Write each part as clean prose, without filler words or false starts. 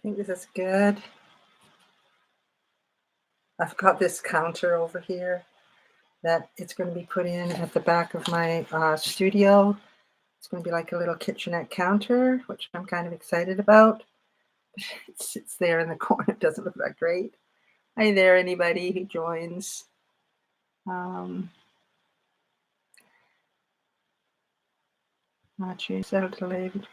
think this is good. I've got this counter over here that it's going to be put in at the back of my studio. It's going to be like a little kitchenette counter, which I'm kind of excited about. It sits there in the corner. It doesn't look that great. Hi there, anybody who joins. Not use out delayed.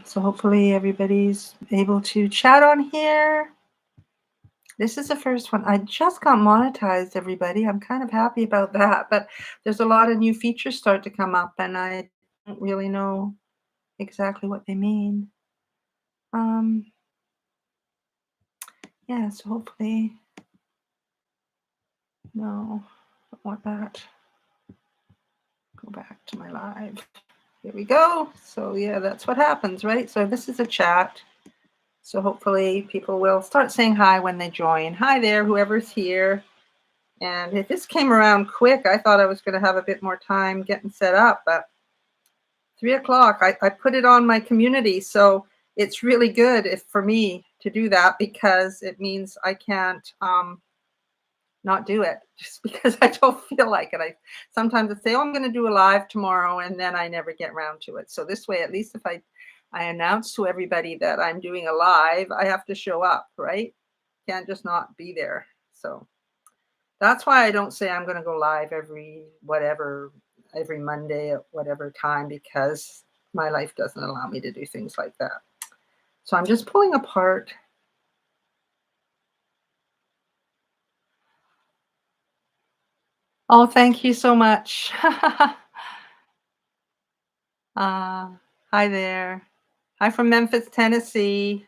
So hopefully everybody's able to chat on here. This is the first one. I just got monetized, everybody. I'm kind of happy about that, but there's a lot of new features start to come up, and I don't really know exactly what they mean. Yeah, so hopefully, no, don't want that. Go back to my live. Here we go. So yeah, that's what happens, right? So this is a chat. So hopefully people will start saying hi when they join. Hi there, whoever's here. And if this came around quick, I thought I was going to have a bit more time getting set up, but 3 o'clock, I put it on my community. So it's really good for me to do that because it means I can't not do it just because I don't feel like it. Sometimes I say, oh, I'm going to do a live tomorrow, and then I never get around to it. So this way, at least if I announce to everybody that I'm doing a live, I have to show up, right? Can't just not be there. So that's why I don't say I'm going to go live every Monday at whatever time, because my life doesn't allow me to do things like that. So I'm just pulling apart. Oh, thank you so much. Hi there. I'm from Memphis, Tennessee.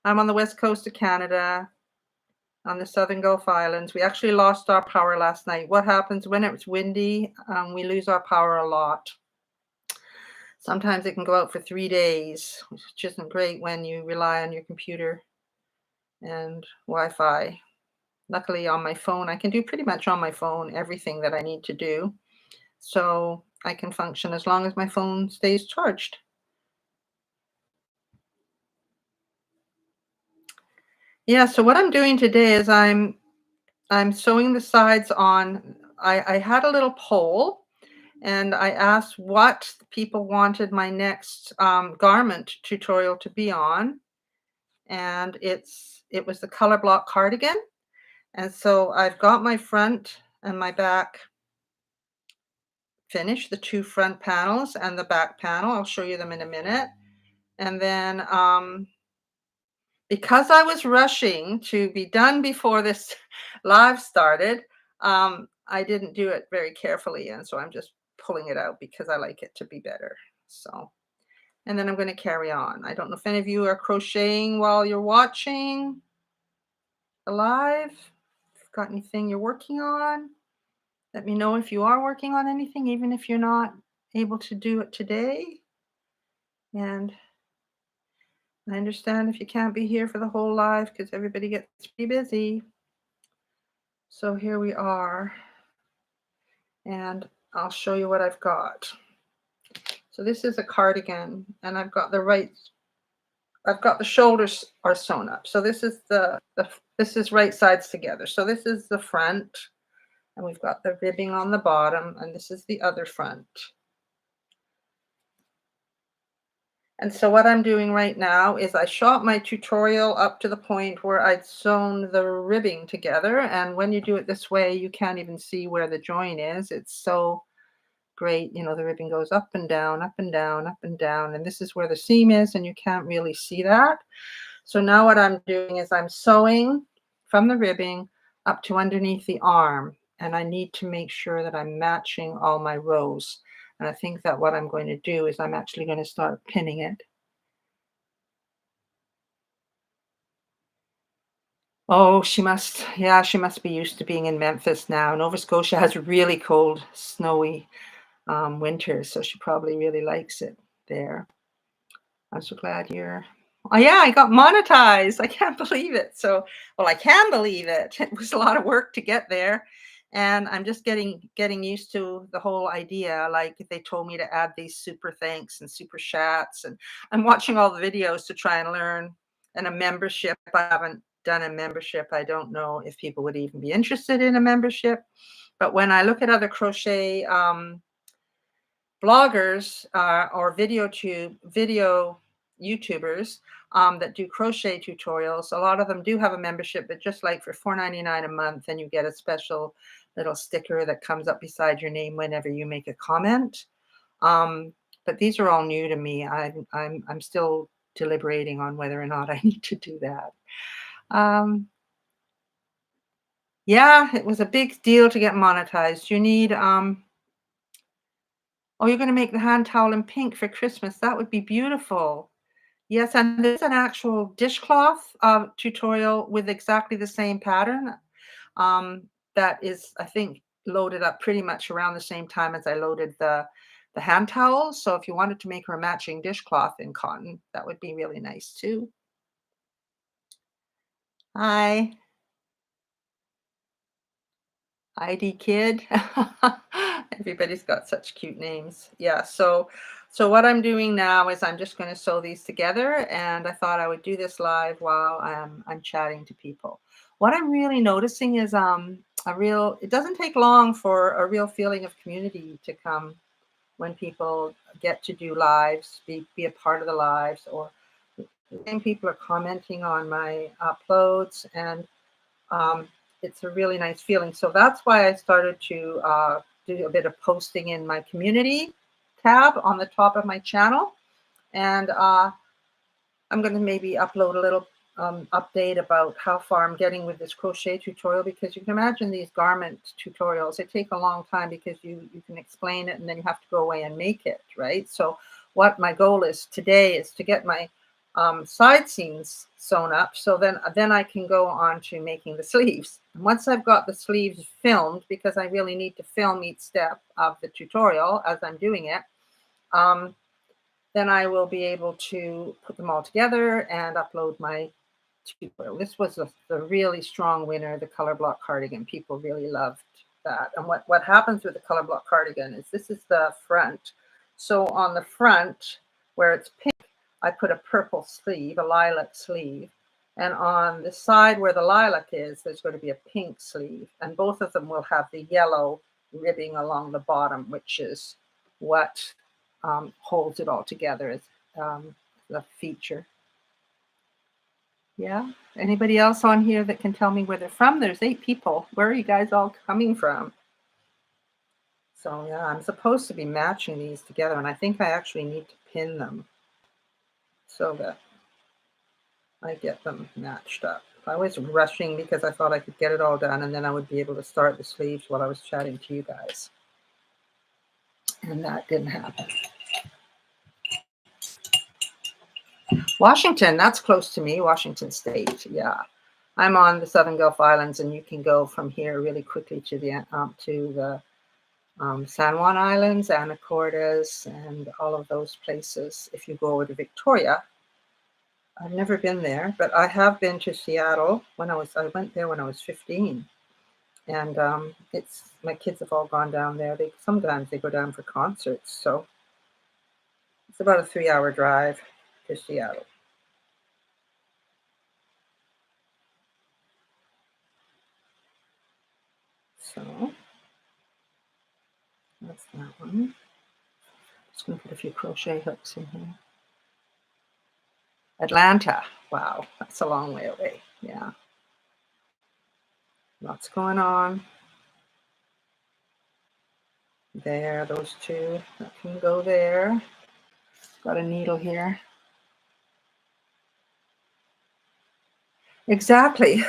I'm on the west coast of Canada, on the southern Gulf Islands. We actually lost our power last night. What happens when it's windy? We lose our power a lot. Sometimes it can go out for 3 days, which isn't great when you rely on your computer and Wi-Fi. Luckily on my phone, I can do pretty much on my phone everything that I need to do. So I can function as long as my phone stays charged. Yeah, so what I'm doing today is I'm sewing the sides on. I had a little poll, and I asked what people wanted my next garment tutorial to be on, and it was the color block cardigan. And so I've got my front and my back finished, the 2 front panels and the back panel. I'll show you them in a minute. And then because I was rushing to be done before this live started, I didn't do it very carefully. And so I'm just pulling it out because I like it to be better. So, and then I'm going to carry on. I don't know if any of you are crocheting while you're watching the live. If you've got anything you're working on, let me know if you are working on anything, even if you're not able to do it today. And I understand if you can't be here for the whole live because everybody gets pretty busy. So here we are. And I'll show you what I've got. So this is a cardigan, and I've got the shoulders are sewn up. So this is this is right sides together. So this is the front, and we've got the ribbing on the bottom, and this is the other front. And so what I'm doing right now is I shot my tutorial up to the point where I'd sewn the ribbing together. And when you do it this way, you can't even see where the join is. It's so great. You know, the ribbing goes up and down, up and down, up and down. And this is where the seam is, and you can't really see that. So now what I'm doing is I'm sewing from the ribbing up to underneath the arm. And I need to make sure that I'm matching all my rows. And I think that what I'm going to do is I'm actually going to start pinning it. Oh, she must be used to being in Memphis now. Nova Scotia has really cold, snowy winters, so she probably really likes it there. I'm so glad you're... Oh, yeah, I got monetized. I can't believe it. So, well, I can believe it. It was a lot of work to get there. And I'm just getting used to the whole idea. Like they told me to add these super thanks and super chats, and I'm watching all the videos to try and learn. And a membership, I haven't done a membership. I don't know if people would even be interested in a membership. But when I look at other crochet bloggers or video YouTubers that do crochet tutorials, a lot of them do have a membership, but just like for $4.99 a month, and you get a special little sticker that comes up beside your name whenever you make a comment. But these are all new to me. I'm still deliberating on whether or not I need to do that. Yeah, it was a big deal to get monetized. You need oh, you're going to make the hand towel in pink for Christmas. That would be beautiful. Yes, and there's an actual dishcloth tutorial with exactly the same pattern that is, I think, loaded up pretty much around the same time as I loaded the hand towels. So if you wanted to make her a matching dishcloth in cotton, that would be really nice too. Hi. ID Kid. Everybody's got such cute names. Yeah, so what I'm doing now is I'm just going to sew these together, and I thought I would do this live while I'm chatting to people. What I'm really noticing is it doesn't take long for a real feeling of community to come when people get to do lives, be a part of the lives, or when people are commenting on my uploads, and um, it's a really nice feeling. So that's why I started to do a bit of posting in my community tab on the top of my channel. And I'm going to maybe upload a little update about how far I'm getting with this crochet tutorial, because you can imagine these garment tutorials, they take a long time because you can explain it and then you have to go away and make it, right? So what my goal is today is to get my side seams sewn up, so then I can go on to making the sleeves. And once I've got the sleeves filmed, because I really need to film each step of the tutorial as I'm doing it, then I will be able to put them all together and upload my tutorial. This was a really strong winner, the color block cardigan. People really loved that. And what happens with the color block cardigan is this is the front. So on the front, where it's pink, I put a purple sleeve, a lilac sleeve. And on the side where the lilac is, there's going to be a pink sleeve. And both of them will have the yellow ribbing along the bottom, which is what holds it all together as the feature. Yeah. Anybody else on here that can tell me where they're from? There's 8 people. Where are you guys all coming from? So yeah, I'm supposed to be matching these together, and I think I actually need to pin them so that I get them matched up. I was rushing because I thought I could get it all done, and then I would be able to start the sleeves while I was chatting to you guys. And that didn't happen. Washington, that's close to me, Washington State. Yeah, I'm on the Southern Gulf Islands, and you can go from here really quickly to the San Juan Islands, Anacortes, and all of those places. If you go over to Victoria, I've never been there, but I have been to Seattle I went there when I was 15, and my kids have all gone down there. Sometimes they go down for concerts, so it's about a 3-hour drive to Seattle. So that's that one. Just going to put a few crochet hooks in here. Atlanta. Wow, that's a long way away. Yeah. Lots going on. There, those 2 that can go there. Got a needle here. Exactly.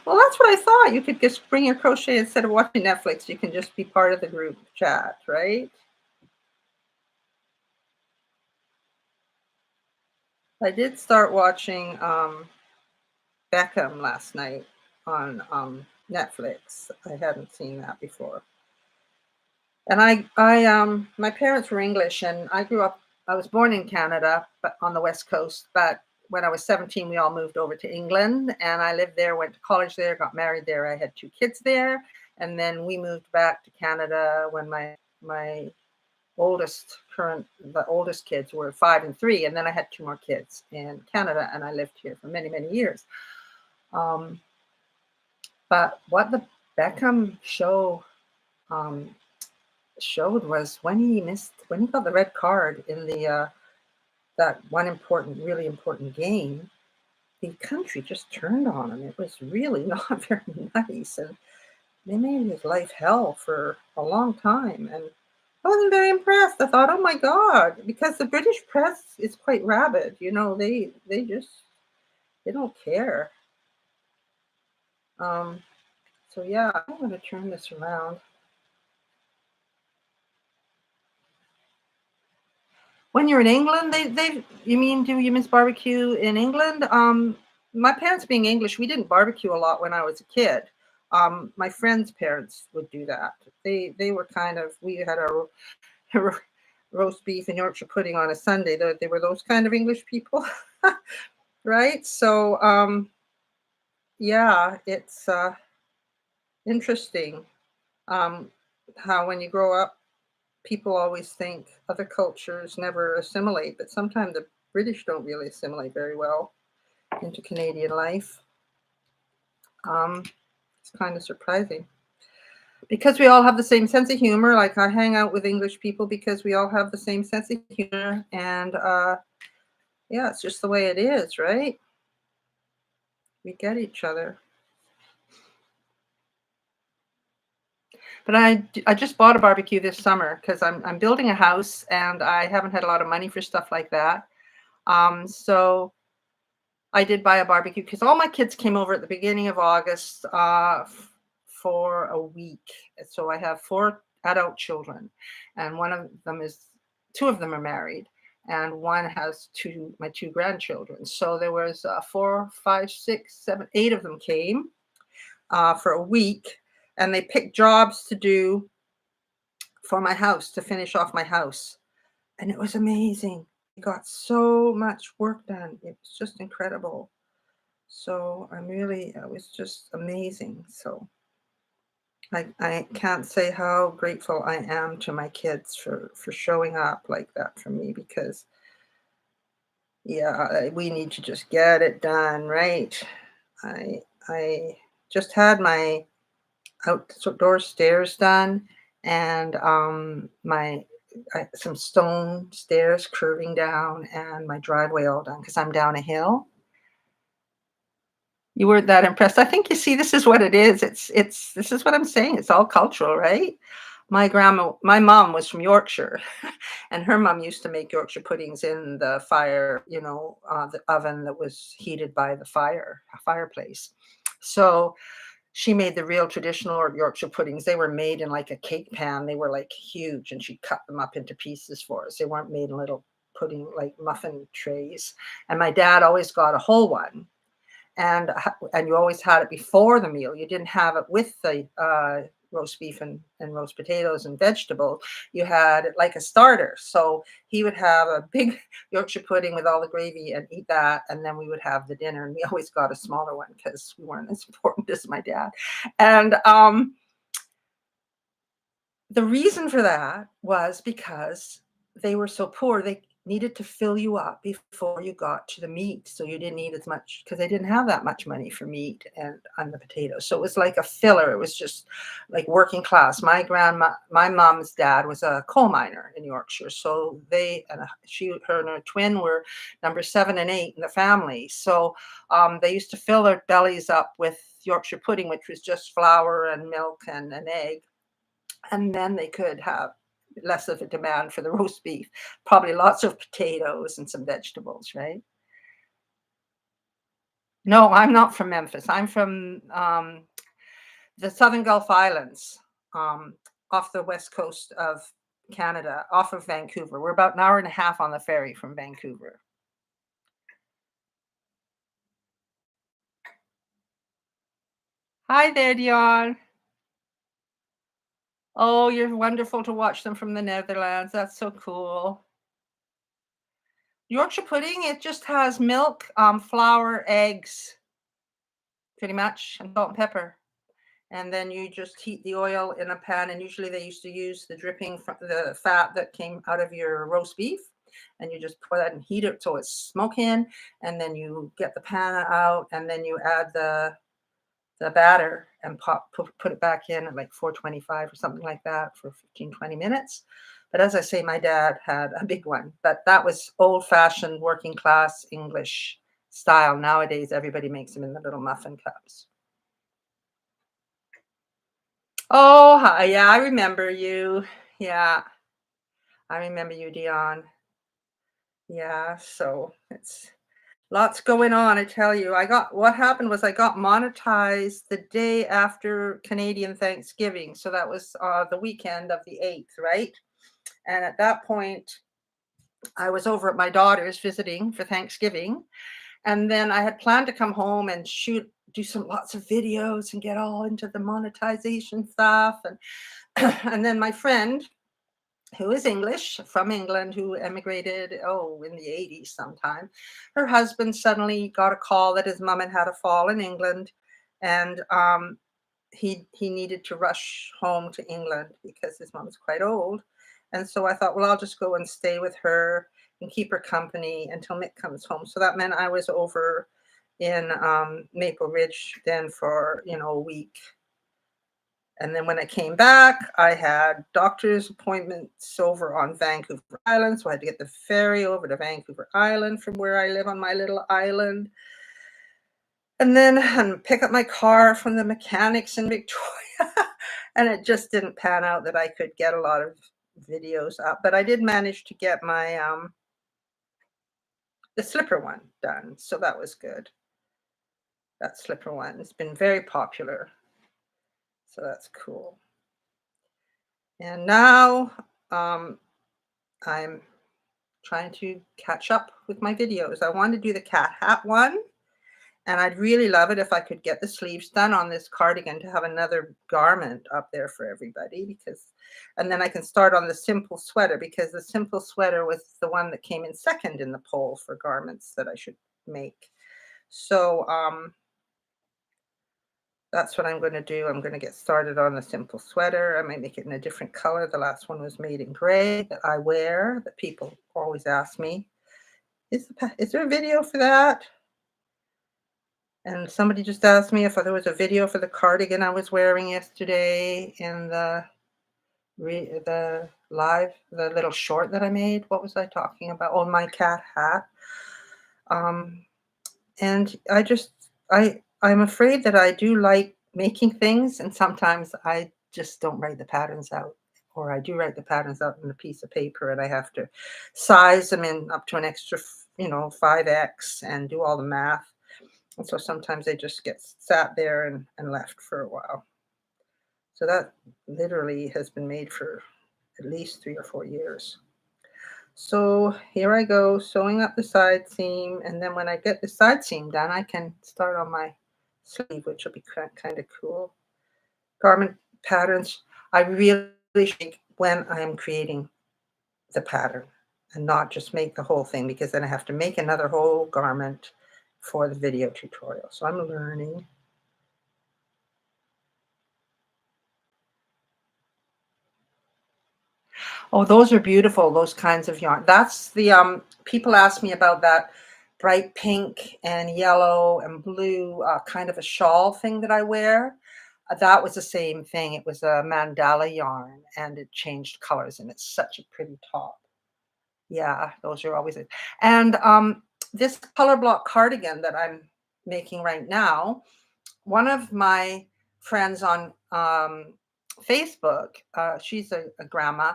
Well, that's what I thought. You could just bring your crochet instead of watching Netflix. You can just be part of the group chat, right? I did start watching Beckham last night on Netflix. I hadn't seen that before. And my parents were English, and I was born in Canada, but on the West Coast. But when I was 17, we all moved over to England, and I lived there, went to college there, got married there. I had 2 kids there, And then we moved back to Canada when my the oldest kids were 5 and 3, and then I had 2 more kids in Canada, and I lived here for many, many years. Um, but what the Beckham show um, showed was when he got the red card in the that one really important game, the country just turned on him. It was really not very nice, and they made his life hell for a long time. And I wasn't very impressed. I thought, oh my God, because the British press is quite rabid. They don't care. So yeah, I'm going to turn this around. When you're in England, do you miss barbecue in England? My parents being English, we didn't barbecue a lot when I was a kid. My friends' parents would do that. They were we had a roast beef and Yorkshire pudding on a Sunday. They were those kind of English people, right? So yeah, it's interesting how when you grow up, people always think other cultures never assimilate, but sometimes the British don't really assimilate very well into Canadian life. It's kind of surprising because we all have the same sense of humor. Like I hang out with English people because we all have the same sense of humor, and yeah, it's just the way it is, right? We get each other. But I just bought a barbecue this summer because I'm building a house and I haven't had a lot of money for stuff like that. So I did buy a barbecue because all my kids came over at the beginning of August for a week. So I have 4 adult children, and two of them are married, and one has my 2 grandchildren. So there was 4, 5, 6, 7, 8 of them came for a week, and they picked jobs to do for my house to finish off my house. And it was amazing. We got so much work done. It was just incredible. So it was just amazing. So I can't say how grateful I am to my kids for showing up like that for me, because yeah, we need to just get it done, right? I just had my outdoor stairs done, and some stone stairs curving down, and my driveway all done because I'm down a hill. You weren't that impressed. I think you see, this is what it is. This is what I'm saying. It's all cultural, right? My mom was from Yorkshire, and her mom used to make Yorkshire puddings in the fire, the oven that was heated by the fireplace. So she made the real traditional Yorkshire puddings. They were made in like a cake pan. They were like huge, and she cut them up into pieces for us. They weren't made in little pudding, like muffin trays. And my dad always got a whole one. And you always had it before the meal. You didn't have it with the roast beef and roast potatoes and vegetables. You had it like a starter. So he would have a big Yorkshire pudding with all the gravy and eat that, and then we would have the dinner. And we always got a smaller one because we weren't as important as my dad. And the reason for that was because they were so poor. They needed to fill you up before you got to the meat. So you didn't eat as much because they didn't have that much money for meat and on the potatoes. So it was like a filler. It was just like working class. My mom's dad was a coal miner in Yorkshire. So her and her twin were number 7 and 8 in the family. So they used to fill their bellies up with Yorkshire pudding, which was just flour and milk and an egg. And then they could have less of a demand for the roast beef, probably lots of potatoes and some vegetables, right? No, I'm not from Memphis. I'm from the Southern Gulf Islands, um, off the west coast of Canada, off of Vancouver. We're about an hour and a half on the ferry from Vancouver. Hi there, Dion. Oh, you're wonderful to watch them from the Netherlands. That's so cool. Yorkshire pudding, it just has milk, flour, eggs, pretty much, and salt and pepper. and then you just heat the oil in a pan. And usually they used to use the dripping from the fat that came out of your roast beef, and you just pour that and heat it so it's smoking. And then you get the pan out, and then you add the batter and put it back in at like 425 or something like that for 15-20 minutes. But as I say, my dad had a big one, but that was old-fashioned working class English style. Nowadays everybody makes them in the little muffin cups. Oh, hi. Yeah, I remember you. Yeah, I remember you, Dion. Yeah, so it's lots going on, I tell you. What happened was I got monetized the day after Canadian Thanksgiving. So that was the weekend of the 8th, right? And at that point, I was over at my daughter's visiting for Thanksgiving. And then I had planned to come home and do lots of videos and get all into the monetization stuff. And and then my friend, who is English from England, who emigrated, in the 80s sometime. Her husband suddenly got a call that his mom had had a fall in England, and he needed to rush home to England because his mom was quite old. And so I thought, well, I'll just go and stay with her and keep her company until Mick comes home. So that meant I was over in Maple Ridge then for, a week. And then when I came back, I had doctor's appointments over on Vancouver Island. So I had to get the ferry over to Vancouver Island from where I live on my little island. And then pick up my car from the mechanics in Victoria. And it just didn't pan out that I could get a lot of videos up. But I did manage to get my the slipper one done. So that was good. That slipper one has been very popular. So that's cool. And now I'm trying to catch up with my videos. I want to do the cat hat one, and I'd really love it if I could get the sleeves done on this cardigan to have another garment up there for everybody, and then I can start on the simple sweater, because the simple sweater was the one that came in second in the poll for garments that I should make. So that's what I'm going to do. I'm going to get started on the simple sweater. I might make it in a different color. The last one was made in gray that I wear, that people always ask me, is there a video for that? And somebody just asked me if there was a video for the cardigan I was wearing yesterday in the live, the little short that I made. What was I talking about? Oh, my cat hat. And I'm afraid that I do like making things, and sometimes I just don't write the patterns out, or I do write the patterns out on a piece of paper, and I have to size them in up to an extra, 5x, and do all the math. And so sometimes they just get sat there and left for a while. So that literally has been made for at least 3 or 4 years. So here I go, sewing up the side seam, and then when I get the side seam done, I can start on my sleeve, which will be kind of cool. Garment patterns, I really think when I am creating the pattern, and not just make the whole thing, because then I have to make another whole garment for the video tutorial. So I'm learning. Oh, those are beautiful, those kinds of yarn. That's the people ask me about that bright pink and yellow and blue kind of a shawl thing that I wear. That was the same thing. It was a mandala yarn, and it changed colors, and it's such a pretty top. Yeah, those are always it. And this color block cardigan that I'm making right now, one of my friends on Facebook, she's a grandma.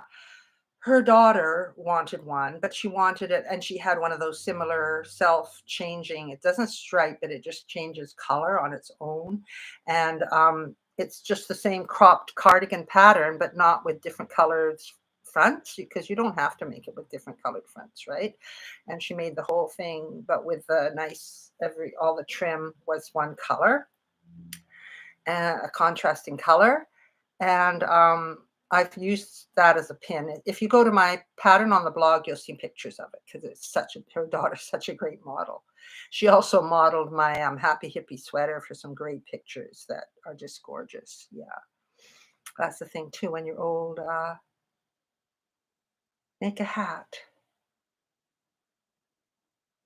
Her daughter wanted one, but she wanted it, and she had one of those similar self-changing. It doesn't stripe it; it just changes color on its own, and it's just the same cropped cardigan pattern, but not with different colors fronts, because you don't have to make it with different colored fronts, right? And she made the whole thing, but with the nice all the trim was one color, a contrasting color. And I've used that as a pin. If you go to my pattern on the blog, you'll see pictures of it because it's such a her daughter's such a great model. She also modeled my Happy Hippie sweater for some great pictures that are just gorgeous. Yeah, that's the thing too. When you're old, make a hat.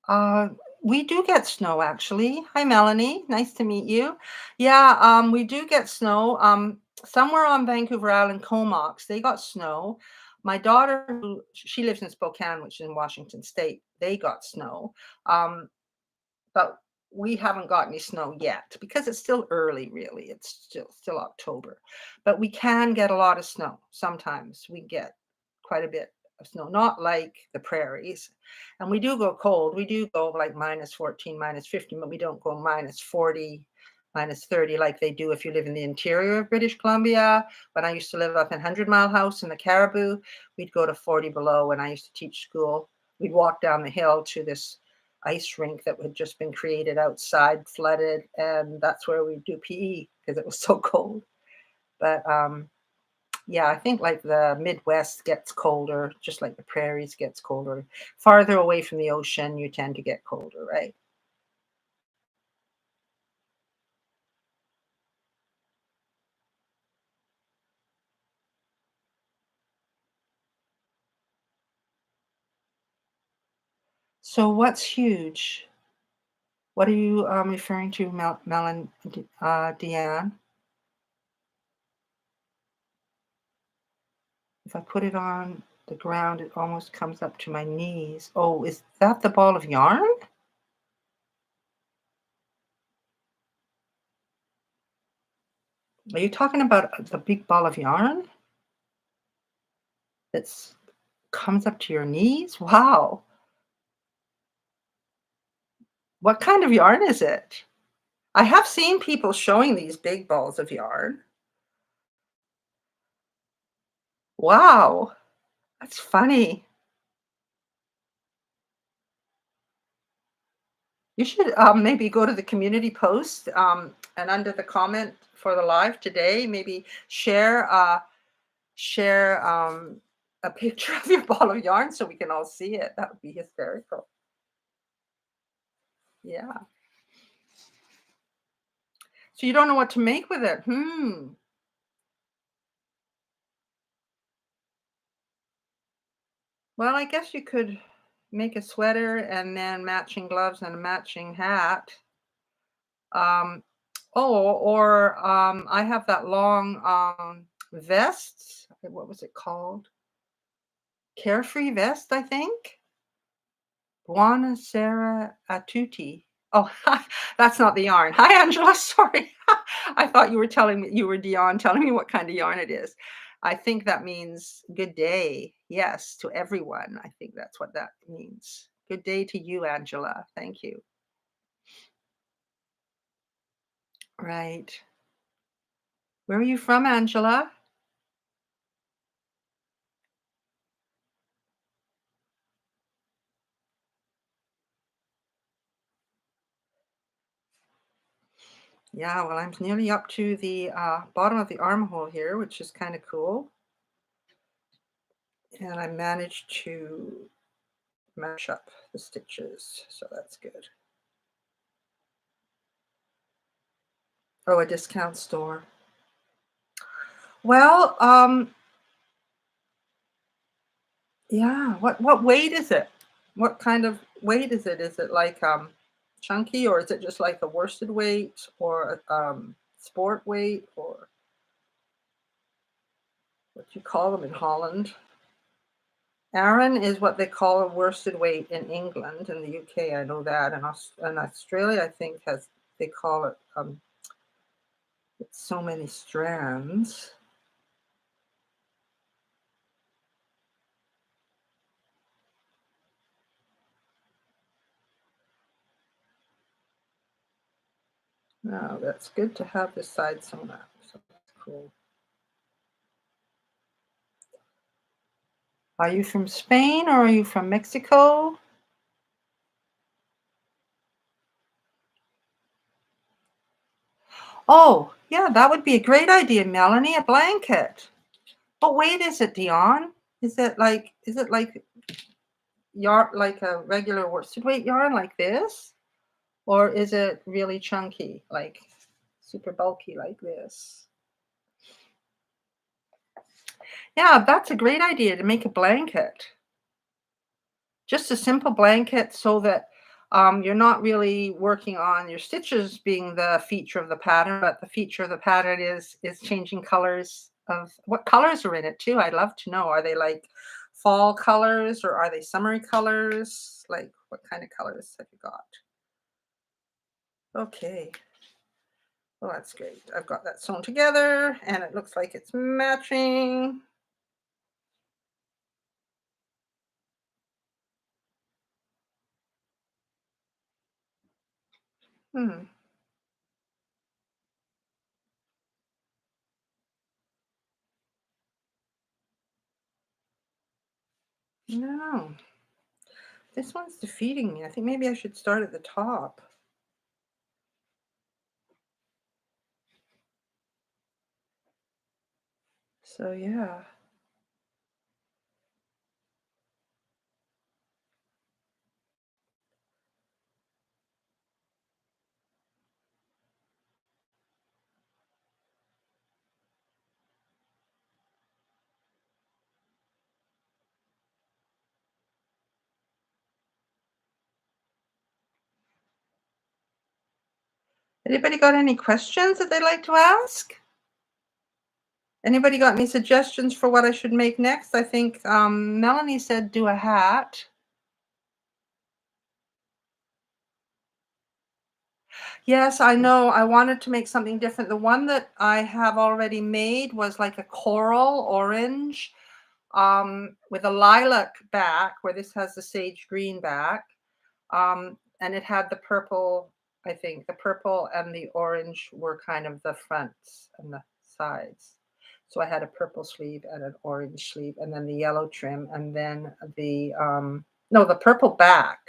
Uh, we do get snow actually. Hi, Melanie. Nice to meet you. Yeah, we do get snow. Somewhere on Vancouver Island, Comox, they got snow. My daughter, who she lives in Spokane, which is in Washington State, they got snow. Um, but we haven't got any snow yet because it's still early, really. It's still October. But we can get a lot of snow. Sometimes we get quite a bit of snow, not like the prairies. And we do go cold. We do go like -14, -15, but we don't go -40, -30 like they do if you live in the interior of British Columbia. When I used to live up in 100 Mile House in the Caribou, we'd go to 40 below when I used to teach school. We'd walk down the hill to this ice rink that had just been created outside, flooded, and that's where we do PE because it was so cold. But yeah, I think like the Midwest gets colder, just like the prairies gets colder. Farther away from the ocean, you tend to get colder, right? So what's huge? What are you referring to, Deanne? If I put it on the ground, it almost comes up to my knees. Oh, is that the ball of yarn? Are you talking about the big ball of yarn that's comes up to your knees? Wow. What kind of yarn is it? I have seen people showing these big balls of yarn. Wow, that's funny. You should maybe go to the community post and under the comment for the live today, maybe share a picture of your ball of yarn so we can all see it. That would be hysterical. Yeah. So you don't know what to make with it. Hmm. Well, I guess you could make a sweater and then matching gloves and a matching hat. Um, or I have that long vest. What was it called? Carefree vest, I think. Buona Sera a tutti. Oh, that's not the yarn. Hi, Angela. Sorry. I thought you were telling me you were Dion telling me what kind of yarn it is. I think that means good day. Yes, to everyone. I think that's what that means. Good day to you, Angela. Thank you. Right. Where are you from, Angela? Yeah, well, I'm nearly up to the bottom of the armhole here, which is kind of cool. And I managed to match up the stitches, so that's good. Oh, a discount store. Well, yeah. What weight is it? What kind of weight is it? Is it like chunky, or is it just like a worsted weight, or sport weight, or what you call them in Holland? Aran is what they call a worsted weight in England. In the UK, I know that. And Australia, I think, has they call it it's so many strands. Wow, that's good to have this side sewn up. So that's cool. Are you from Spain or are you from Mexico? Oh, yeah, that would be a great idea, Melanie. A blanket. But wait, is it Dion? Is it like yarn, like a regular worsted weight yarn like this? Or is it really chunky, like super bulky like this? Yeah, that's a great idea to make a blanket. Just a simple blanket so that you're not really working on your stitches being the feature of the pattern, but the feature of the pattern is changing colors of what colors are in it too. I'd love to know. Are they like fall colors or are they summery colors? Like what kind of colors have you got? Okay. Well, that's great. I've got that sewn together and it looks like it's matching. Hmm. No, this one's defeating me. I think maybe I should start at the top. So yeah. Anybody got any questions that they'd like to ask? Anybody got any suggestions for what I should make next? I think Melanie said do a hat. Yes, I know. I wanted to make something different. The one that I have already made was like a coral orange with a lilac back, where this has the sage green back. And it had the purple, I think. The purple and the orange were kind of the fronts and the sides. So I had a purple sleeve and an orange sleeve, and then the yellow trim, and then the no, the purple back.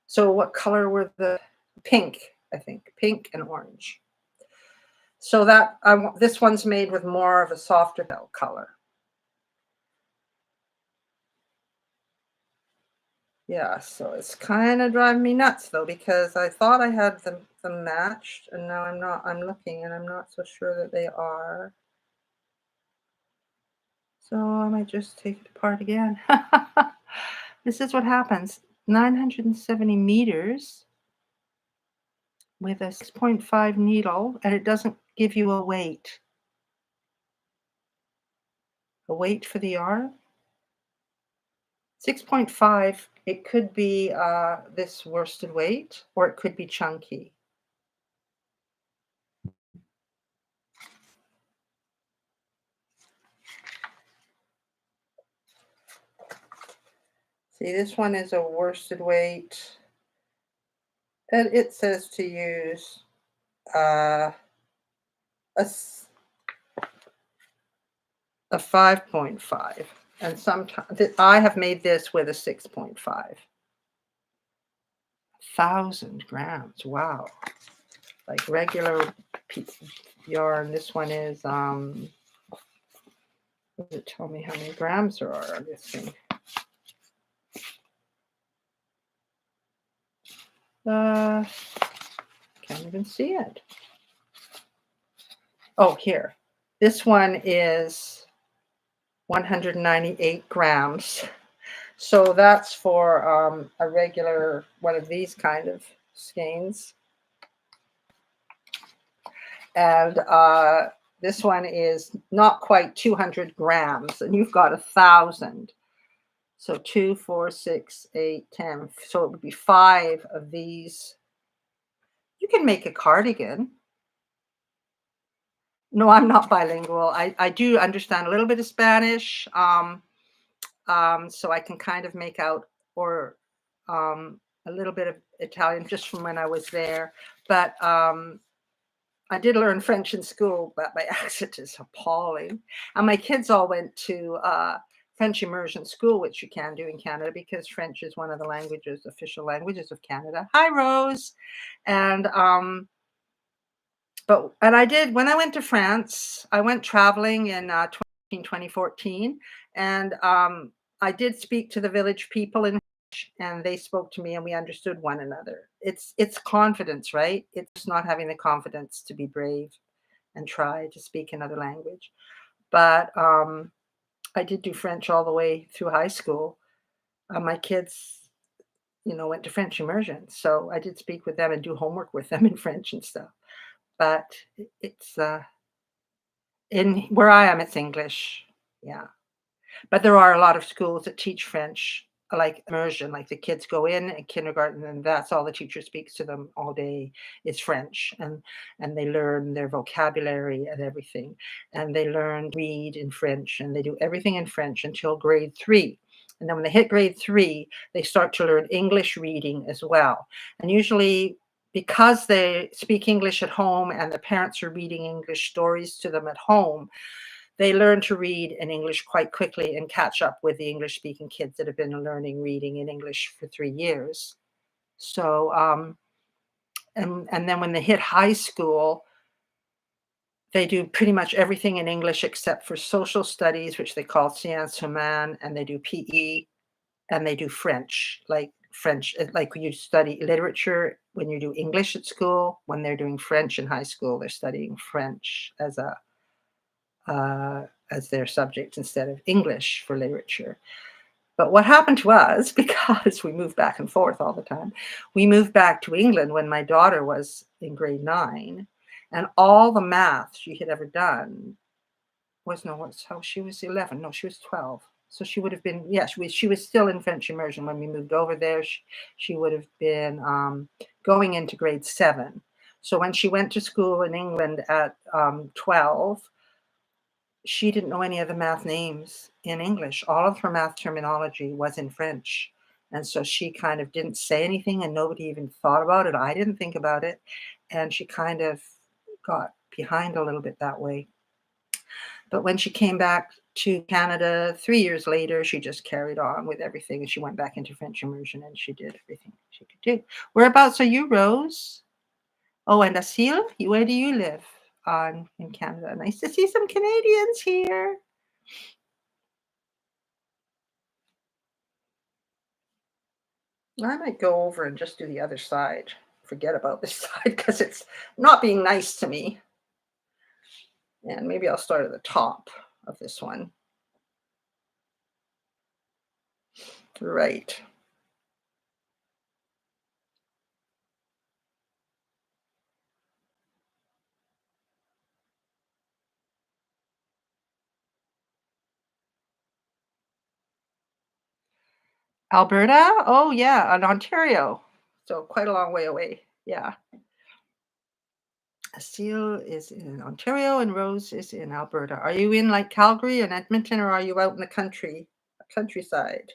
So what color were the pink? I think pink and orange. So that this one's made with more of a softer color. Yeah, so it's kind of driving me nuts though because I thought I had them matched, and now I'm not. I'm looking and I'm not so sure that they are. So I might just take it apart again. This is what happens. 970 meters with a 6.5 needle, and it doesn't give you a weight. A weight for the yarn. 6.5, it could be this worsted weight, or it could be chunky. See, this one is a worsted weight, and it says to use uh, a 5.5, and sometimes I have made this with a 6.5. 1,000 grams. Wow. Like regular yarn. This one is does it tell me how many grams there are on this thing? Can't even see it. Oh, here. This one is 198 grams. So that's for a regular one of these kind of skeins. And this one is not quite 200 grams, and you've got 1,000. So 2, 4, 6, 8, 10. So it would be 5 of these. You can make a cardigan. No, I'm not bilingual. I do understand a little bit of Spanish, so I can kind of make out, or a little bit of Italian just from when I was there. But I did learn French in school, but my accent is appalling. And my kids all went to French immersion school, which you can do in Canada because French is one of the languages, official languages of Canada. Hi, Rose. And I did when I went to France. I went traveling in in 2014, and I did speak to the village people in French, and they spoke to me, and we understood one another. It's confidence, right? It's not having the confidence to be brave and try to speak another language. But I did do French all the way through high school. My kids, went to French immersion, so I did speak with them and do homework with them in French and stuff. But it's in where I am, it's English. Yeah. But there are a lot of schools that teach French, like immersion, like the kids go in kindergarten and that's all the teacher speaks to them all day is French, and they learn their vocabulary and everything. And they learn to read in French and they do everything in French until grade 3. And then when they hit grade 3, they start to learn English reading as well. And usually because they speak English at home and the parents are reading English stories to them at home, they learn to read in English quite quickly and catch up with the English speaking kids that have been learning reading in English for 3 years. So, and then when they hit high school, they do pretty much everything in English except for social studies, which they call sciences humaines, and they do PE, and they do French, like when you study literature, when you do English at school, when they're doing French in high school, they're studying French as their subject instead of English for literature. But what happened to us, because we moved back and forth all the time, we moved back to England when my daughter was in grade 9, and all the math she had ever done was how she was 11. No, she was 12. So she would have been, yes, she was still in French immersion when we moved over there. She would have been going into grade 7. So when she went to school in England at 12, she didn't know any of the math names in English. All of her math terminology was in French. And so she kind of didn't say anything and nobody even thought about it. I didn't think about it. And she kind of got behind a little bit that way. But when she came back to Canada 3 years later, she just carried on with everything. And she went back into French immersion and she did everything she could do. Whereabouts are you, Rose? Oh, and Asil, where do you live in Canada? Nice to see some Canadians here. I might go over and just do the other side. Forget about this side because it's not being nice to me. And maybe I'll start at the top of this one. Right. Alberta? Oh, yeah, and Ontario. So quite a long way away. Yeah. Seal is in Ontario and Rose is in Alberta. Are you in like Calgary and Edmonton or are you out in the countryside?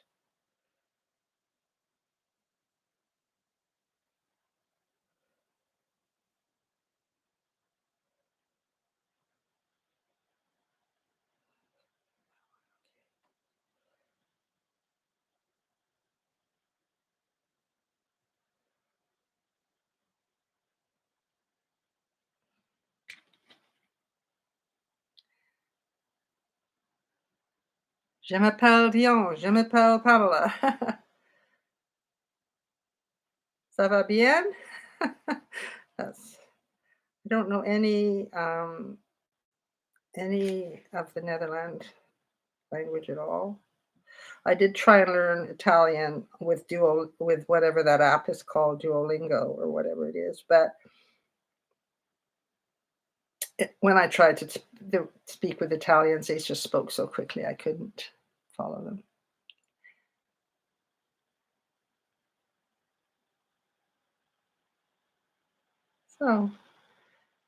Je m'appelle Dion. Je m'appelle Pamela. Ça va bien? That's, I don't know any of the Netherlands language at all. I did try and learn Italian with whatever that app is called, Duolingo or whatever it is. But when I tried to speak with Italians, they just spoke so quickly I couldn't follow them. So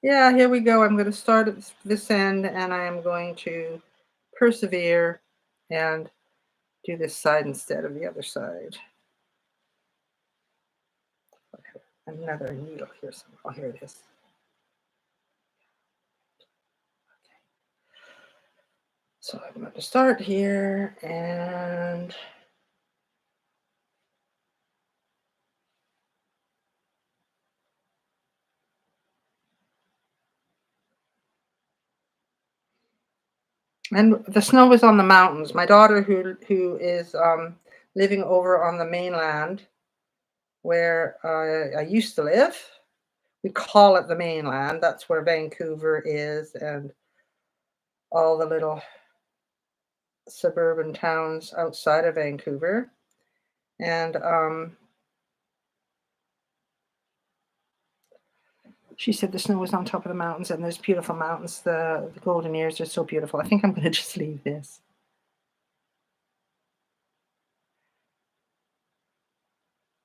yeah, here we go. I'm going to start at this end, and I am going to persevere and do this side instead of the other side. Another needle here somewhere. Oh, here it is. Okay. So I'm going to start here and And the snow was on the mountains. My daughter, who is living over on the mainland where I used to live, we call it the mainland. That's where Vancouver is, and all the little suburban towns outside of Vancouver. And she said the snow was on top of the mountains, and there's beautiful mountains. The golden ears are so beautiful. I think I'm going to just leave this.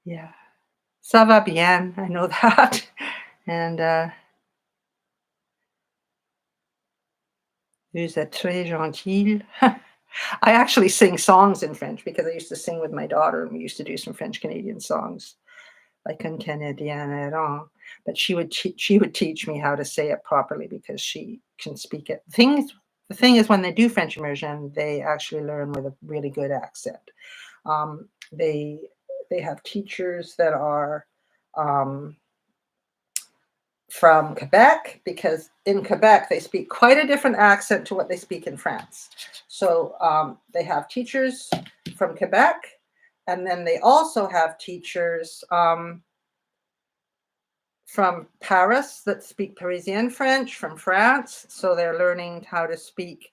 Yeah. Ça va bien. I know that. And vous êtes très gentil. I actually sing songs in French because I used to sing with my daughter, and we used to do some French Canadian songs, like Un Canadien errant. But she would teach me how to say it properly because she can speak it. The thing is, when they do French immersion, they actually learn with a really good accent. Um, they they have teachers that are um, from Quebec, because in Quebec they speak quite a different accent to what they speak in France. So they have teachers from Quebec, and then they also have teachers from Paris that speak Parisian French from France. So they're learning how to speak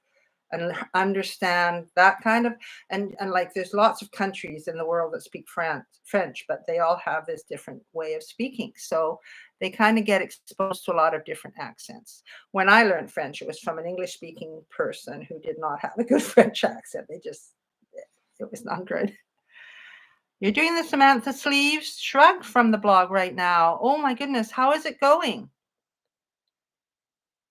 and understand that kind of, and like there's lots of countries in the world that speak French, but they all have this different way of speaking. So they kind of get exposed to a lot of different accents. When I learned French, it was from an English speaking person who did not have a good French accent. It was not good. You're doing the Samantha Sleeves shrug from the blog right now. Oh my goodness, how is it going?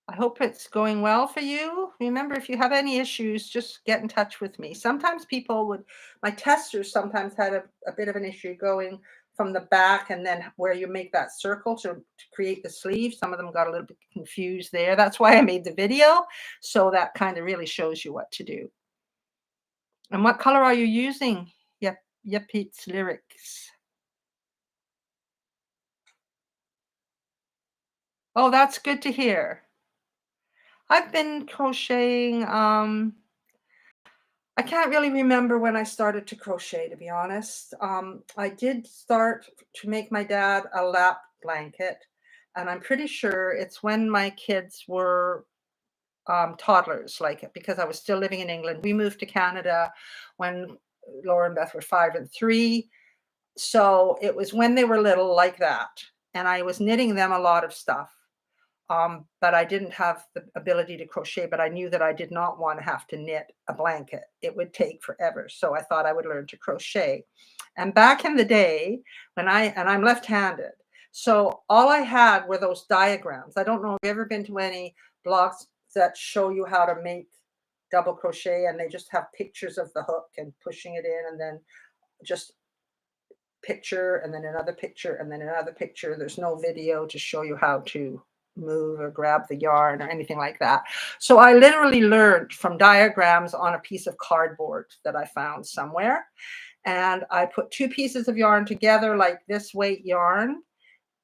I hope it's going well for you. Remember, if you have any issues, just get in touch with me. Sometimes my testers sometimes had a bit of an issue going from the back and then where you make that circle to create the sleeve. Some of them got a little bit confused there. That's why I made the video. So that kind of really shows you what to do. And what color are you using? Yep, Pete's lyrics. Oh, that's good to hear. I've been crocheting. I can't really remember when I started to crochet, to be honest. I did start to make my dad a lap blanket, and I'm pretty sure it's when my kids were toddlers, like because I was still living in England. We moved to Canada when Laura and Beth were 5 and 3. So it was when they were little, like that. And I was knitting them a lot of stuff. But I didn't have the ability to crochet, but I knew that I did not want to have to knit a blanket. It would take forever. So I thought I would learn to crochet. And back in the day, I'm left-handed. So all I had were those diagrams. I don't know if you've ever been to any blogs that show you how to make double crochet, and they just have pictures of the hook and pushing it in, and then just picture, and then another picture, and then another picture. There's no video to show you how to move or grab the yarn or anything like that. So I literally learned from diagrams on a piece of cardboard that I found somewhere. And I put 2 pieces of yarn together, like this weight yarn,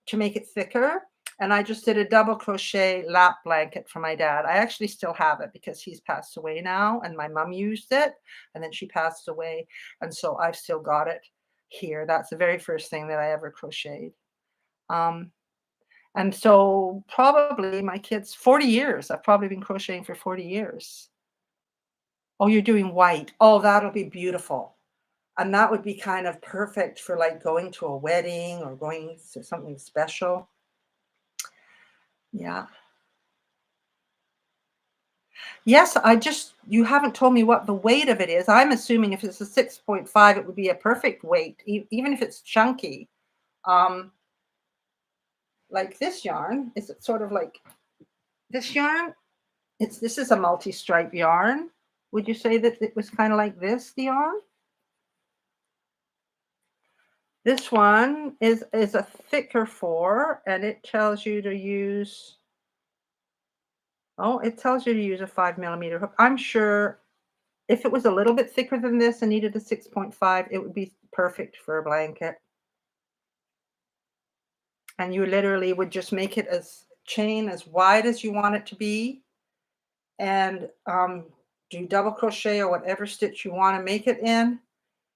to make it thicker. And I just did a double crochet lap blanket for my dad. I actually still have it because he's passed away now, and my mom used it and then she passed away. And so I've still got it here. That's the very first thing that I ever crocheted. Um, and so probably my kids, 40 years. I've probably been crocheting for 40 years. Oh, you're doing white. Oh, that'll be beautiful. And that would be kind of perfect for like going to a wedding or going to something special. Yeah. Yes, you haven't told me what the weight of it is. I'm assuming if it's a 6.5, it would be a perfect weight, even if it's chunky. Um, like this yarn, is it sort of like this yarn? This is a multi-stripe yarn. Would you say that it was kind of like this, the yarn? This one is a thicker 4, and it tells you to use, oh, it tells you to use a 5 millimeter hook. I'm sure if it was a little bit thicker than this and needed a 6.5, it would be perfect for a blanket. And you literally would just make it as wide as you want it to be, and do double crochet or whatever stitch you want to make it in,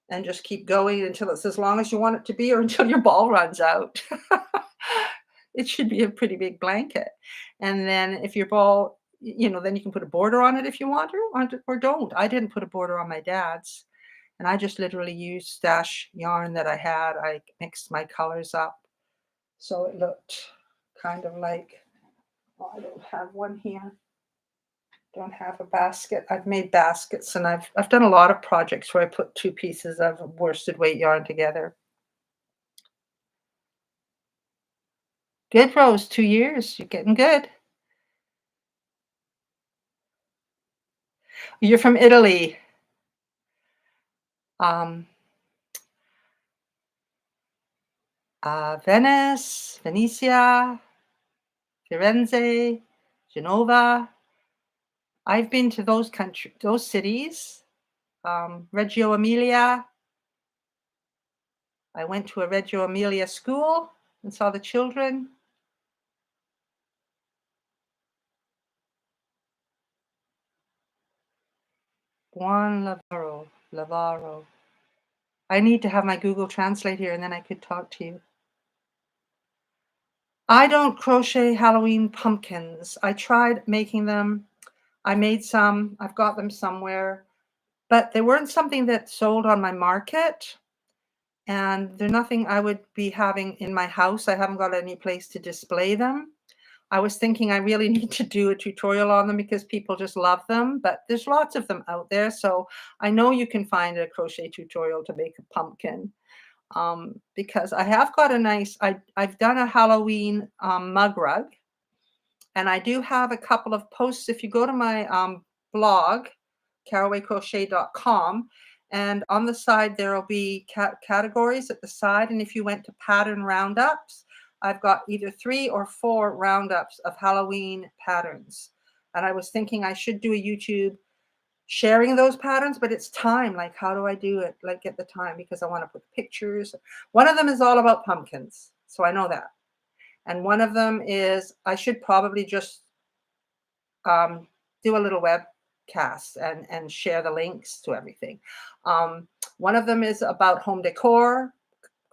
and just keep going until it's as long as you want it to be or until your ball runs out. It should be a pretty big blanket. And then if your ball, then you can put a border on it if you want to, or don't. I didn't put a border on my dad's, and I just literally used stash yarn that I had. I mixed my colors up so it looked kind of like, oh, I don't have one here. Don't have a basket. I've made baskets, and I've done a lot of projects where I put two pieces of worsted weight yarn together. Good, Rose, 2 years. You're getting good. You're from Italy. Um, Venice, Venetia, Firenze, Genova. I've been to those cities. Reggio Emilia. I went to a Reggio Emilia school and saw the children. Buon lavoro, lavoro. I need to have my Google Translate here, and then I could talk to you. I don't crochet Halloween pumpkins. I tried making them. I made some. I've got them somewhere, but they weren't something that sold on my market, and they're nothing I would be having in my house. I haven't got any place to display them. I was thinking I really need to do a tutorial on them because people just love them, but there's lots of them out there. So I know you can find a crochet tutorial to make a pumpkin, because I have got a nice, I've done a Halloween mug rug, and I do have a couple of posts. If you go to my blog, carawaycrochet.com, and on the side there will be categories at the side, and if you went to pattern roundups, I've got either 3 or 4 roundups of Halloween patterns. And I was thinking I should do a YouTube sharing those patterns, but it's time. Like, how do I do it? Like, get the time, because I want to put pictures. One of them is all about pumpkins, so I know that. And one of them is, I should probably just do a little webcast and share the links to everything. One of them is about home decor,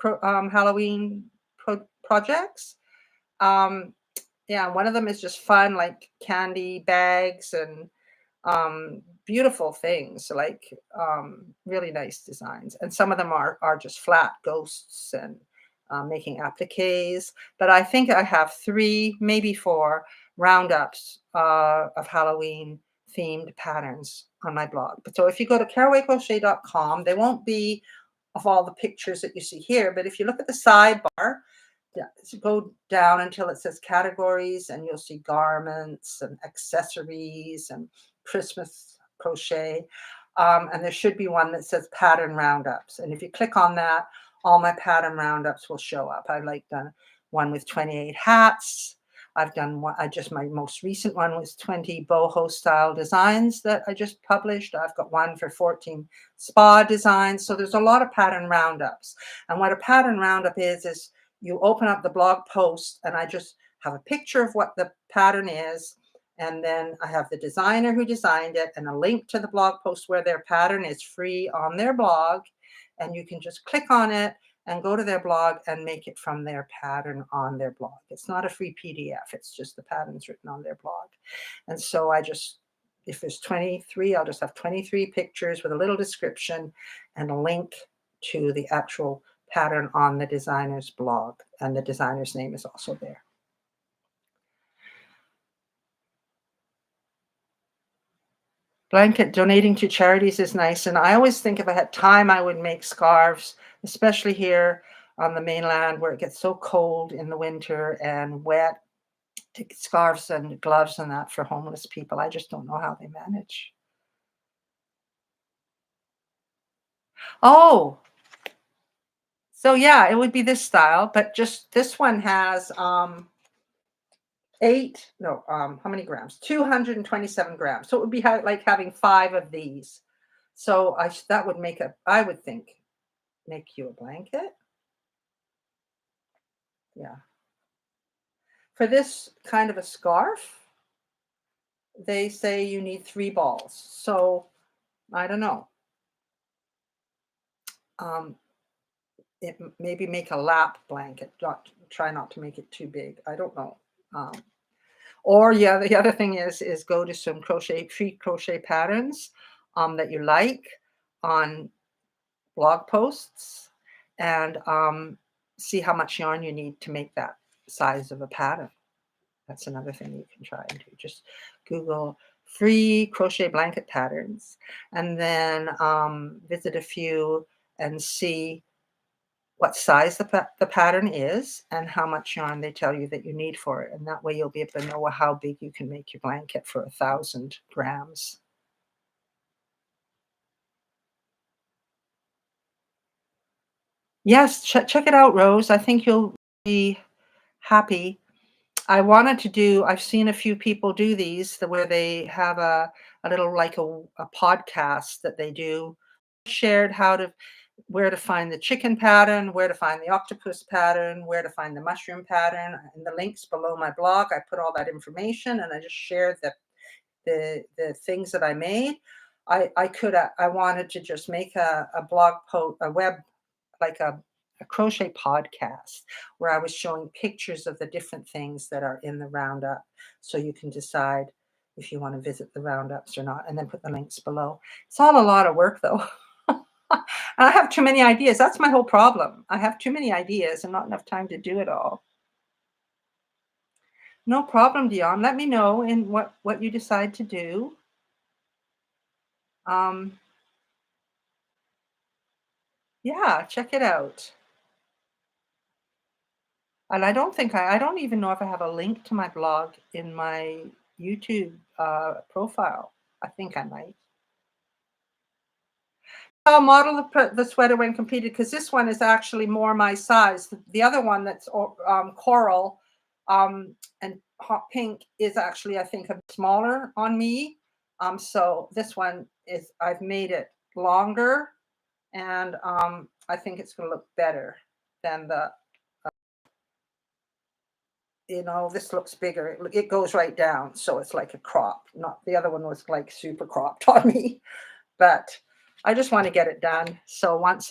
Halloween projects. Yeah, one of them is just fun, like candy bags and beautiful things, like really nice designs. And some of them are just flat ghosts and making appliques. But I think I have 3, maybe 4 roundups of Halloween themed patterns on my blog. But so if you go to carawaycrochet.com, they won't be of all the pictures that you see here, but if you look at the sidebar, go down until it says categories, and you'll see garments and accessories and Christmas crochet. And there should be one that says pattern roundups. And if you click on that, all my pattern roundups will show up. I've done one with 28 hats. I've done one, my most recent one was 20 boho style designs that I just published. I've got one for 14 spa designs. So there's a lot of pattern roundups. And what a pattern roundup is you open up the blog post, and I just have a picture of what the pattern is. And then I have the designer who designed it and a link to the blog post where their pattern is free on their blog. And you can just click on it and go to their blog and make it from their pattern on their blog. It's not a free PDF. It's just the patterns written on their blog. And so if there's 23, I'll just have 23 pictures with a little description and a link to the actual pattern on the designer's blog. And the designer's name is also there. Blanket donating to charities is nice. And I always think if I had time, I would make scarves, especially here on the mainland where it gets so cold in the winter and wet. To get scarves and gloves and that for homeless people. I just don't know how they manage. Oh, so yeah, it would be this style, but just this one has how many grams? 227 grams. So it would be like having 5 of these. So that would I would think, make you a blanket. Yeah. For this kind of a scarf, they say you need 3 balls. So I don't know. Um, maybe make a lap blanket. Try not to make it too big. I don't know. Um, or yeah, the other thing is go to some free crochet patterns that you like on blog posts and see how much yarn you need to make that size of a pattern. That's another thing you can try and do. Just Google free crochet blanket patterns and then visit a few and see what size the pattern is and how much yarn they tell you that you need for it. And that way you'll be able to know how big you can make your blanket for 1,000 grams. Yes, check it out, Rose. I think you'll be happy. I've seen a few people do these where they have a little like a podcast that they do, shared where to find the chicken pattern, where to find the octopus pattern, where to find the mushroom pattern. In the links below my blog, I put all that information and I just shared the things that I made. I wanted to just make a blog post, a web, like a crochet podcast where I was showing pictures of the different things that are in the roundup so you can decide if you want to visit the roundups or not, and then put the links below. It's all a lot of work though. I have too many ideas. That's my whole problem. I have too many ideas and not enough time to do it all. No problem, Dion. Let me know in what you decide to do. Um, yeah, check it out. And I don't even know if I have a link to my blog in my YouTube profile. I think I might. I'll model the sweater when completed because this one is actually more my size. The other one that's coral and hot pink is actually, I think, a bit smaller on me. So this one I've made it longer and I think it's going to look better than this looks bigger. It goes right down. So it's like a crop. Not the other one was like super cropped on me, but I just want to get it done. So once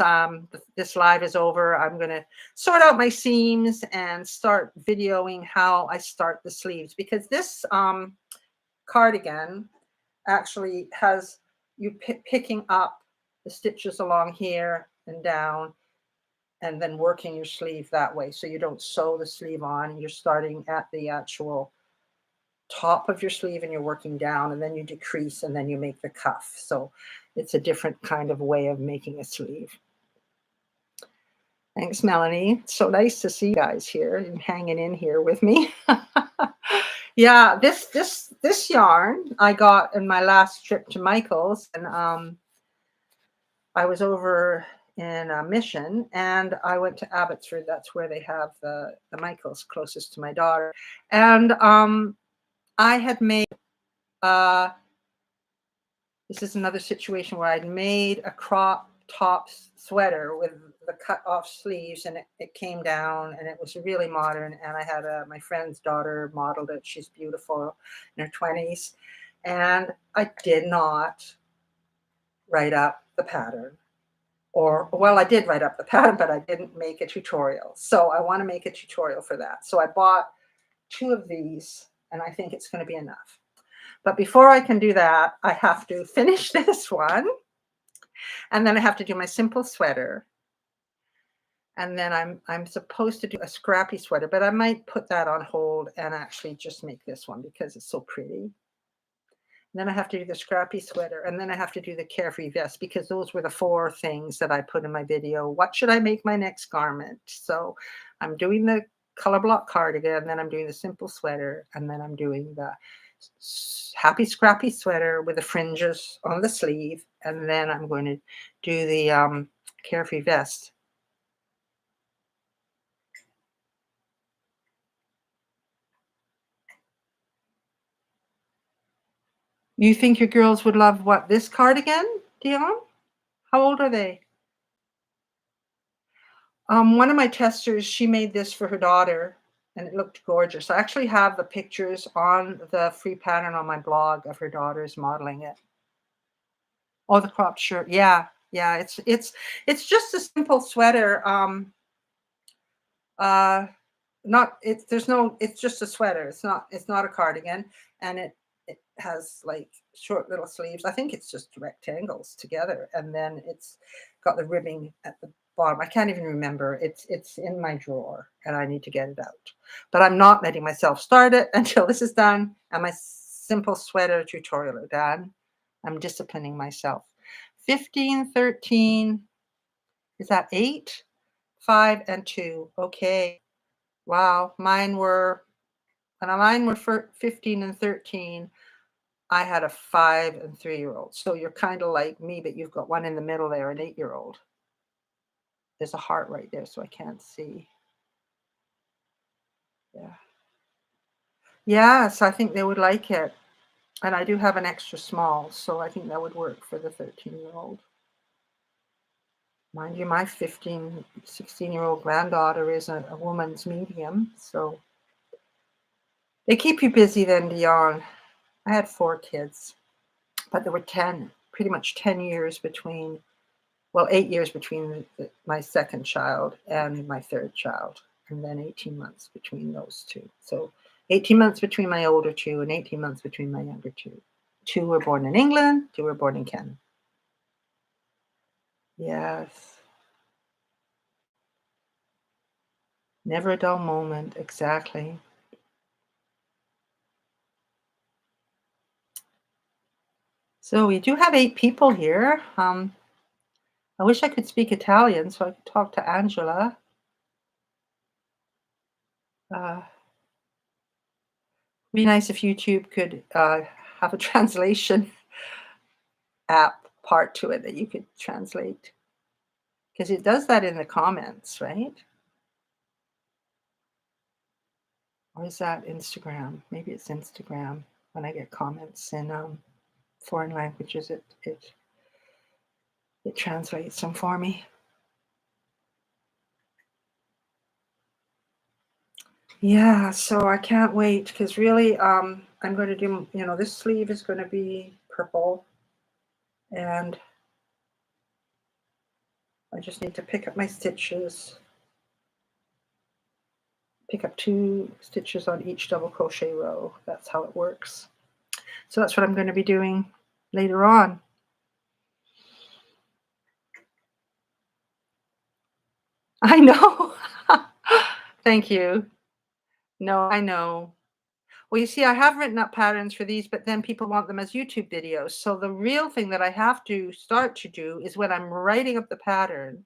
this live is over, I'm going to sort out my seams and start videoing how I start the sleeves because this cardigan actually has you picking up the stitches along here and down and then working your sleeve that way. So you don't sew the sleeve on. You're starting at the actual top of your sleeve and you're working down and then you decrease and then you make the cuff. So it's a different kind of way of making a sleeve. Thanks, Melanie. It's so nice to see you guys here and hanging in here with me. Yeah, this yarn I got in my last trip to Michael's, and I was over in a Mission, and I went to Abbotsford. That's where they have the Michael's closest to my daughter, and I had made. This is another situation where I'd made a crop top sweater with the cut off sleeves and it came down and it was really modern. And I had my friend's daughter modeled it. She's beautiful in her 20s. And I did not write up the pattern. Well, I did write up the pattern, but I didn't make a tutorial. So I want to make a tutorial for that. So I bought 2 of these and I think it's going to be enough. But before I can do that, I have to finish this one. And then I have to do my simple sweater. And then I'm supposed to do a scrappy sweater, but I might put that on hold and actually just make this one because it's so pretty. And then I have to do the scrappy sweater. And then I have to do the carefree vest because those were the 4 things that I put in my video. What should I make my next garment? So I'm doing the color block cardigan, and then I'm doing the simple sweater, and then I'm doing the happy scrappy sweater with the fringes on the sleeve, and then I'm going to do the carefree vest. You think your girls would love what, this cardigan, Dion? How old are they? One of my testers, she made this for her daughter, and it looked gorgeous. I actually have the pictures on the free pattern on my blog of her daughters modeling it. Oh, the cropped shirt. Yeah. Yeah, it's just a simple sweater. Uh not it's there's no it's just a sweater. It's not a cardigan, and it has like short little sleeves. I think it's just rectangles together, and then it's got the ribbing at the bottom. I can't even remember. It's in my drawer and I need to get it out. But I'm not letting myself start it until this is done and my simple sweater tutorial are done. I'm disciplining myself. 15, 13, is that 8? 5 and 2. Okay. Wow. When mine were for 15 and 13, I had a 5 and 3-year-old. So you're kind of like me, but you've got one in the middle there, an 8-year-old. There's a heart right there, so I can't see. Yeah. Yes, I think they would like it. And I do have an extra small, so I think that would work for the 13-year-old. Mind you, my 15, 16-year-old granddaughter is a woman's medium, so they keep you busy then, Dion. I had 4 kids, but there were pretty much 10 years between, well, 8 years between my second child and my third child, and then 18 months between those two. So 18 months between my older 2 and 18 months between my younger 2. 2 were born in England, 2 were born in Canada. Yes. Never a dull moment, exactly. So we do have 8 people here. I wish I could speak Italian so I could talk to Angela. Uh, be nice if YouTube could have a translation app part to it that you could translate, because it does that in the comments, right? Or is that Instagram? Maybe it's Instagram. When I get comments in foreign languages, it translates them for me. Yeah, so I can't wait, because really I'm going to do, this sleeve is going to be purple, and I just need to pick up my stitches, pick up 2 stitches on each double crochet row. That's how it works. So that's what I'm going to be doing later on. I know. Thank you. No, I know. Well, you see, I have written up patterns for these, but then people want them as YouTube videos. So the real thing that I have to start to do is, when I'm writing up the pattern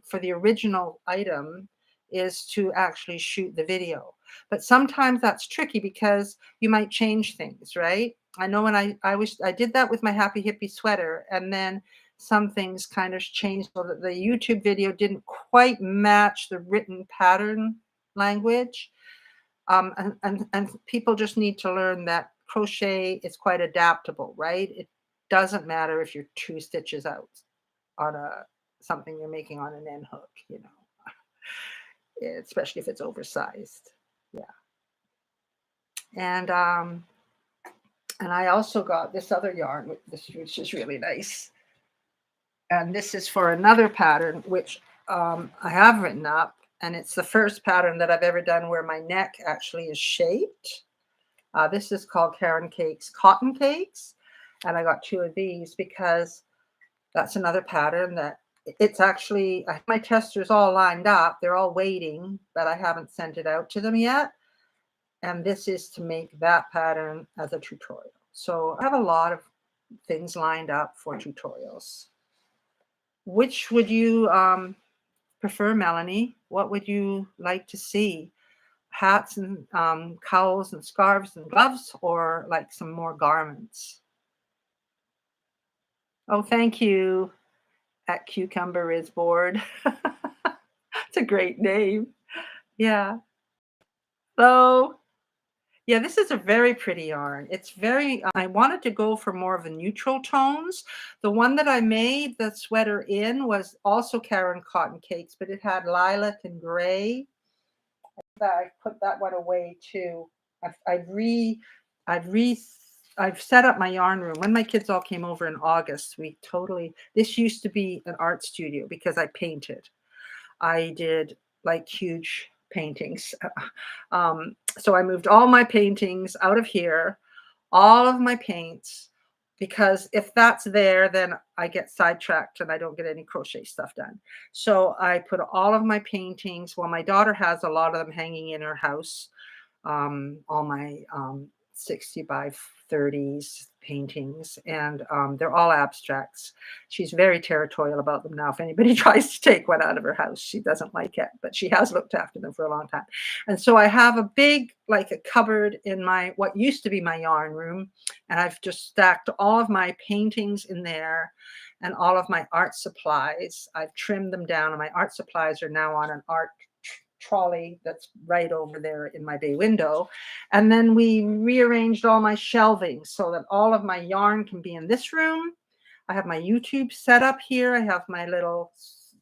for the original item, is to actually shoot the video. But sometimes that's tricky because you might change things, right? I know when I did that with my Happy Hippie sweater, and then some things kind of changed so that the YouTube video didn't quite match the written pattern language. And people just need to learn that crochet is quite adaptable, right? It doesn't matter if you're 2 stitches out on something you're making on an end hook, especially if it's oversized. Yeah. And I also got this other yarn, which is really nice. And this is for another pattern, which I have written up. And it's the first pattern that I've ever done where my neck actually is shaped. This is called Karen Cake's Cotton Cakes. And I got 2 of these because that's another pattern that it's actually, I have my testers all lined up. They're all waiting, but I haven't sent it out to them yet. And this is to make that pattern as a tutorial. So I have a lot of things lined up for tutorials. Which would you prefer, Melanie? What would you like to see? Hats and cowls and scarves and gloves, or like some more garments? Oh, thank you. At Cucumber is bored. It's a great name. Yeah. Hello. Yeah, this is a very pretty yarn. It's very, I wanted to go for more of the neutral tones. The one that I made the sweater in was also Karen Cotton Cakes, but it had lilac and gray. that I've put that one away too. I've re, I've re, I've set up my yarn room. When my kids all came over in August, we totally. This used to be an art studio because I painted. I did like huge paintings. So I moved all my paintings out of here, all of my paints, because if that's there, then I get sidetracked and I don't get any crochet stuff done. So I put all of my paintings, well, my daughter has a lot of them hanging in her house, all my 60 by 30s paintings, and they're all abstracts. She's very territorial about them now. If anybody tries to take one out of her house, she doesn't like it, but she has looked after them for a long time. And so I have a big, like a cupboard in my, what used to be my yarn room, and I've just stacked all of my paintings in there and all of my art supplies. I've trimmed them down, and my art supplies are now on an art trolley that's right over there in my bay window. And then we rearranged all my shelving so that all of my yarn can be in this room. I have my YouTube set up here. I have my little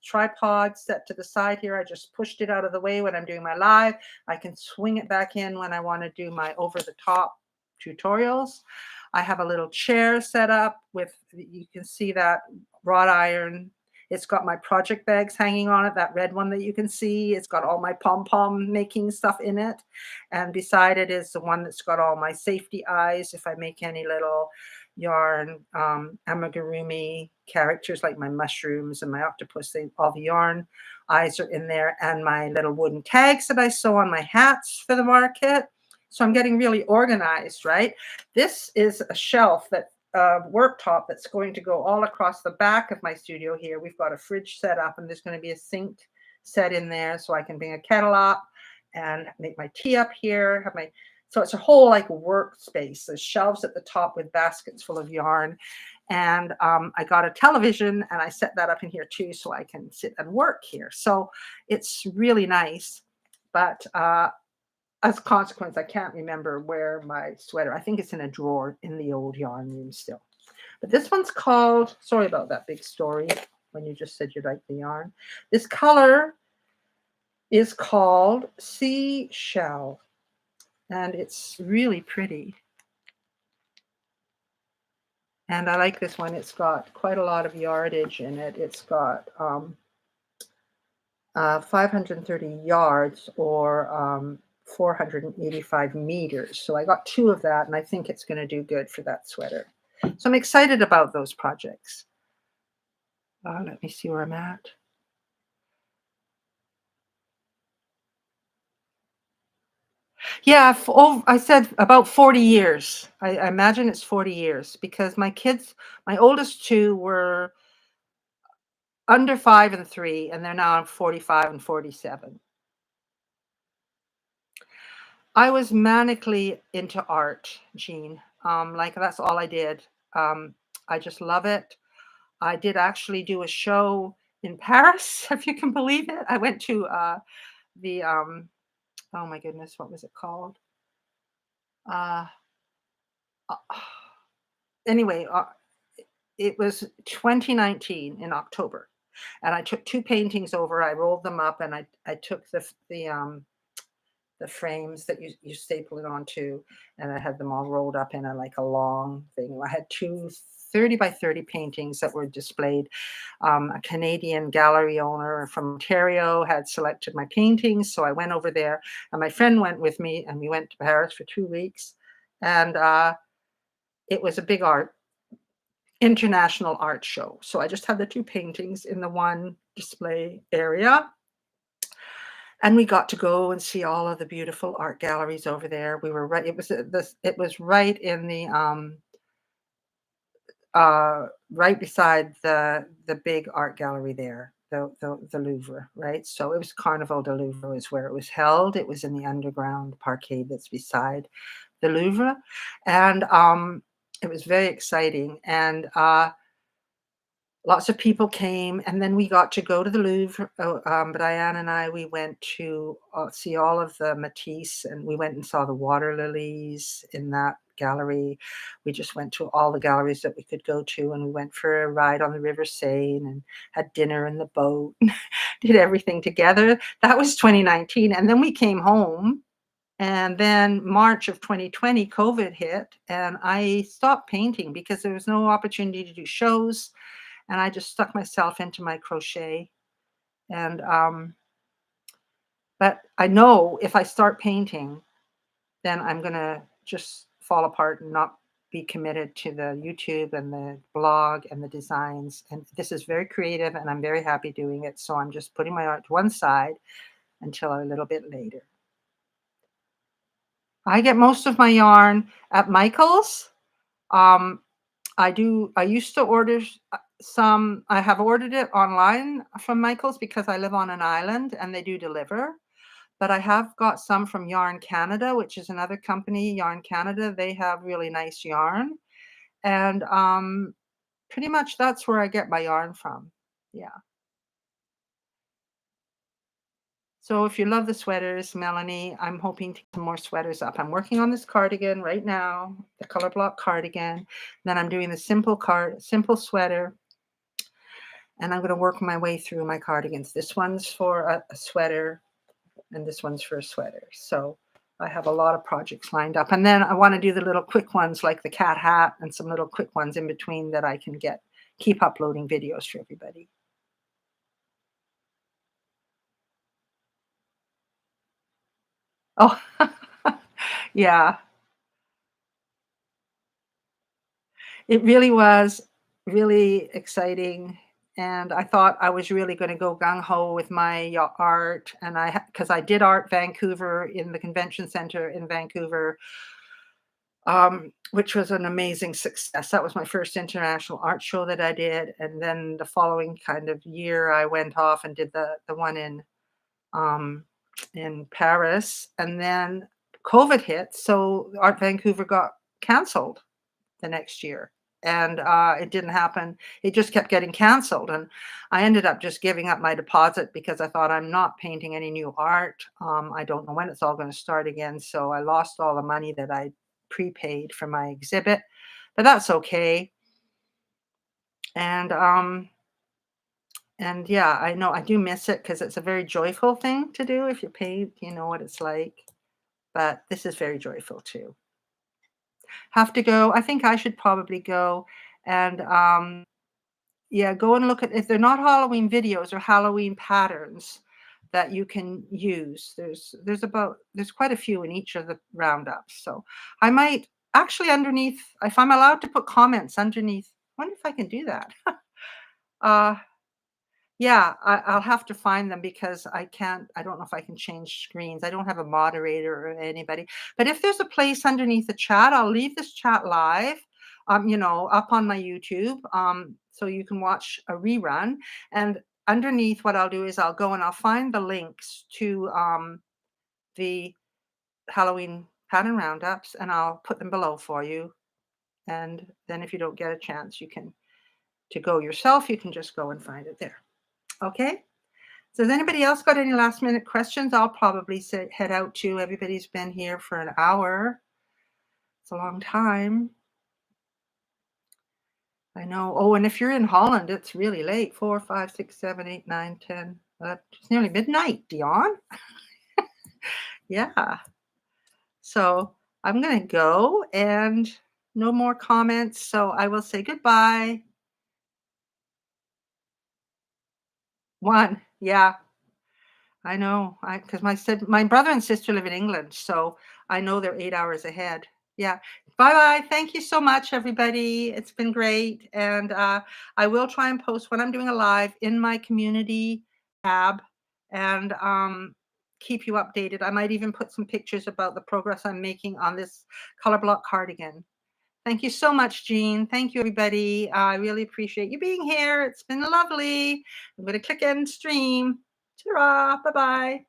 tripod set to the side here. I just pushed it out of the way when I'm doing my live. I can swing it back in when I want to do my over the top tutorials. I have a little chair set up with, you can see that wrought iron. It's got my project bags hanging on it, that red one that you can see. It's got all my pom-pom making stuff in it. And beside it is the one that's got all my safety eyes. If I make any little yarn amigurumi characters like my mushrooms and my octopus, all the yarn eyes are in there. And my little wooden tags that I sew on my hats for the market. So I'm getting really organized, right? This is a shelf that worktop that's going to go all across the back of my studio here. We've got a fridge set up, and there's going to be a sink set in there so I can bring a kettle up and make my tea up here. Have my, so it's a whole like workspace. There's shelves at the top with baskets full of yarn. And I got a television, and I set that up in here too so I can sit and work here. So it's really nice. But as a consequence, I can't remember where my sweater, I think it's in a drawer in the old yarn room still. But this one's called, sorry about that big story when you just said you liked the yarn. This color is called Seashell, and it's really pretty. And I like this one. It's got quite a lot of yardage in it. It's got 530 yards, or 485 meters. So I got 2 of that, and I think it's going to do good for that sweater. So I'm excited about those projects. Let me see where I'm at. Yeah, I said about 40 years. I imagine it's 40 years because my kids, my oldest 2 were under 5 and 3, and they're now 45 and 47. I was manically into art, Jean. Like that's all I did. I just love it. I did actually do a show in Paris, if you can believe it. I went to the oh my goodness, what was it called? Uh, uh, anyway, it was 2019 in October, and I took 2 paintings over. I rolled them up, and I took the frames that you staple it onto, and I had them all rolled up in a like a long thing. I had 2 30 by 30 paintings that were displayed. A Canadian gallery owner from Ontario had selected my paintings, so I went over there, and my friend went with me, and we went to Paris for 2 weeks, and it was a big international art show. So I just had the 2 paintings in the one display area. And we got to go and see all of the beautiful art galleries over there. We were right, it was right in the right beside the big art gallery there, the Louvre, right? So it was Carnival de Louvre is where it was held. It was in the underground parkade that's beside the Louvre, and it was very exciting. And lots of people came, and then we got to go to the Louvre. Diane and I, we went to see all of the Matisse, and we went and saw the water lilies in that gallery. We just went to all the galleries that we could go to, and we went for a ride on the River Seine and had dinner in the boat, did everything together. That was 2019, and then we came home, and then March of 2020, COVID hit, and I stopped painting because there was no opportunity to do shows, and I just stuck myself into my crochet. And but I know if I start painting, then I'm gonna just fall apart and not be committed to the YouTube and the blog and the designs. And this is very creative, and I'm very happy doing it. So I'm just putting my art to one side until a little bit later. I get most of my yarn at Michael's. Um, I used to order some. I have ordered it online from Michael's because I live on an island and they do deliver. But I have got some from Yarn Canada, which is another company, Yarn Canada. They have really nice yarn. And pretty much that's where I get my yarn from. Yeah. So if you love the sweaters, Melanie, I'm hoping to get some more sweaters up. I'm working on this cardigan right now, the color block cardigan. Then I'm doing the simple sweater, and I'm going to work my way through my cardigans. This one's for a sweater, and this one's for a sweater. So I have a lot of projects lined up. And then I want to do the little quick ones like the cat hat and some little quick ones in between that I can keep uploading videos for everybody. Oh, yeah. It really was really exciting, and I thought I was really gonna go gung ho with my art, and because I did Art Vancouver in the convention center in Vancouver, which was an amazing success. That was my first international art show that I did, and then the following kind of year, I went off and did the one um, in Paris, and then COVID hit, so Art Vancouver got canceled the next year. And it didn't happen. It just kept getting canceled. And I ended up just giving up my deposit because I thought I'm not painting any new art. I don't know when it's all going to start again. So I lost all the money that I prepaid for my exhibit, but that's okay. And yeah, I know I do miss it because it's a very joyful thing to do. If you paint, you know what it's like. But this is very joyful too. Have to go. I think I should probably go and yeah, go and look at if they're not Halloween videos or Halloween patterns that you can use. There's quite a few in each of the roundups. So I might actually underneath, if I'm allowed to put comments underneath, I wonder if I can do that. uh yeah, I'll have to find them because I don't know if I can change screens. I don't have a moderator or anybody. But if there's a place underneath the chat, I'll leave this chat live, up on my YouTube, so you can watch a rerun. And underneath what I'll do is I'll go and I'll find the links to the Halloween pattern roundups and I'll put them below for you. And then if you don't get a chance, to go yourself, you can just go and find it there. Okay? So has anybody else got any last minute questions? I'll probably head out too. Everybody's been here for an hour. It's a long time. I know. Oh, and if you're in Holland, it's really late. 4, 5, 6, 7, 8, 9, 10. It's nearly midnight, Dion. Yeah. So I'm going to go and no more comments. So I will say goodbye. One. Yeah. I know, because my brother and sister live in England, so I know they're 8 hours ahead. Yeah. Bye-bye. Thank you so much, everybody. It's been great, and I will try and post when I'm doing a live in my community tab, and keep you updated. I might even put some pictures about the progress I'm making on this color block cardigan. Thank you so much, Jean. Thank you, everybody. I really appreciate you being here. It's been lovely. I'm going to click end stream. Ta-ra. Bye-bye.